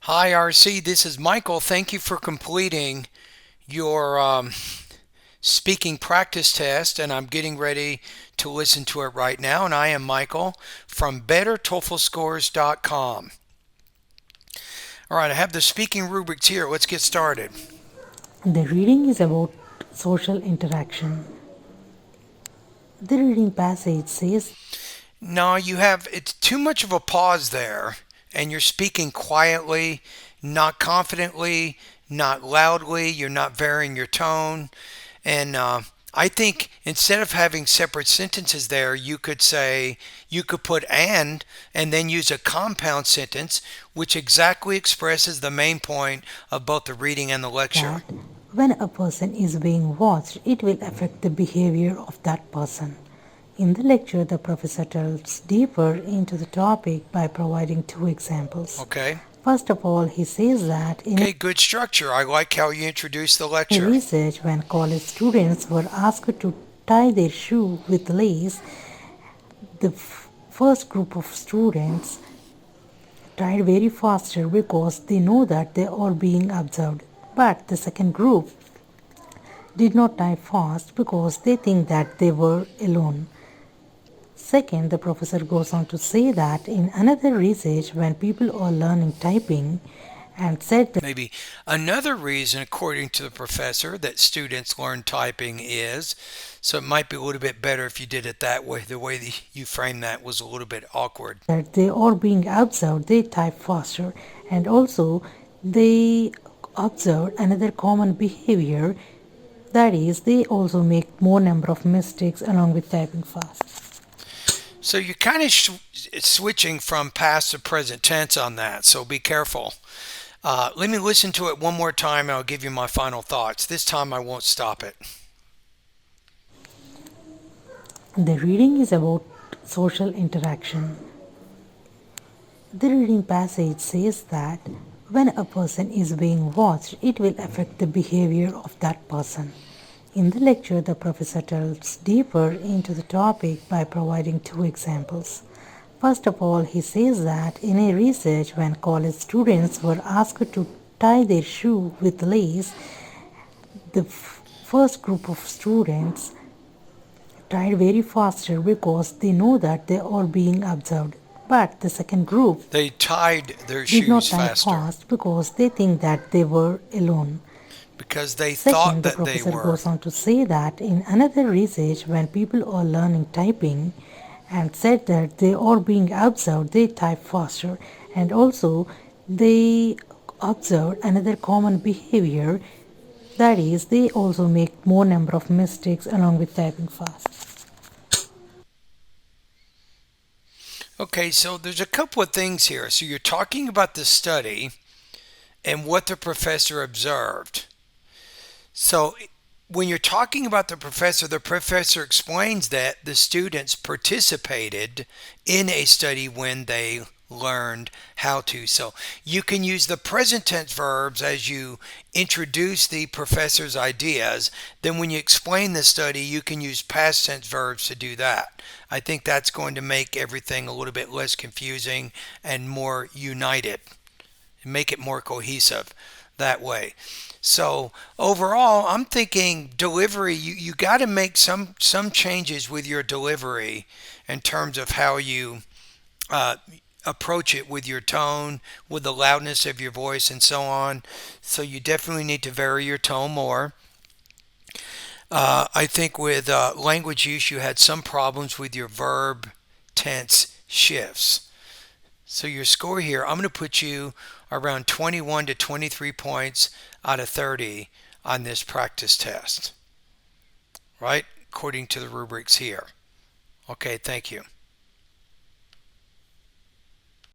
Hi, RC. This is Michael. Thank you for completing your speaking practice test, and I'm getting ready to listen to it right now. And I am Michael from BetterTOEFLScores.com. All right, I have the speaking rubrics here. Let's get started. The reading is about social interaction. The reading passage says No, it's too much of a pause there, and you're speaking quietly, not confidently, not loudly. You're not varying your tone. And I think instead of having separate sentences there, you could put and then use a compound sentence, which exactly expresses the main point of both the reading and the lecture. that when a person is being watched, it will affect the behavior of that person. In the lecture, the professor delves deeper into the topic by providing two examples. Okay? First of all, he says that in Okay, good structure. I like how you introduce the a lecture. research when college students were asked to tie their shoe with lace, the first group of students tried very faster because they know that they are being observed. But the second group did not type fast because they think that they were alone. Second, the professor goes on to say that in another research, when people are learning typing and said that Maybe another reason, according to the professor, that students learn typing is so it might be a little bit better if you did it that way. The way that you framed that was a little bit awkward. they are being observed, they type faster. And also, they observed another common behavior, that is, they also make more number of mistakes along with typing fast. So you're kind of switching from past to present tense on that, so be careful. Let me listen to it one more time and I'll give you my final thoughts. This time I won't stop it. The reading is about social interaction. The reading passage says that when a person is being watched, it will affect the behavior of that person. In the lecture, the professor delves deeper into the topic by providing two examples. First of all, he says that in a research when college students were asked to tie their shoe with lace, the first group of students tried very faster because they know that they are being observed. But the second group They tied their did not shoes type faster fast because they think that they were alone. because they thought Second, the that they professor were. goes on to say that in another research, when people are learning typing and said that they are being observed, they type faster. And also, they observed another common behavior, that is, they also make more number of mistakes along with typing fast. Okay, so there's a couple of things here. So you're talking about the study and what the professor observed. So when you're talking about the professor explains that the students participated in a study when they learned how to. So you can use the present tense verbs as you introduce the professor's ideas. Then when you explain the study, you can use past tense verbs to do that. I think that's going to make everything a little bit less confusing and more united and make it more cohesive that way. So overall, I'm thinking delivery. You got to make some changes with your delivery in terms of how you uh, approach it with your tone, with the loudness of your voice, and so on. So you definitely need to vary your tone more. I think with language use, you had some problems with your verb tense shifts. So your score here, I'm going to put you around 21 to 23 points out of 30 on this practice test, right? According to the rubrics here. Okay, thank you.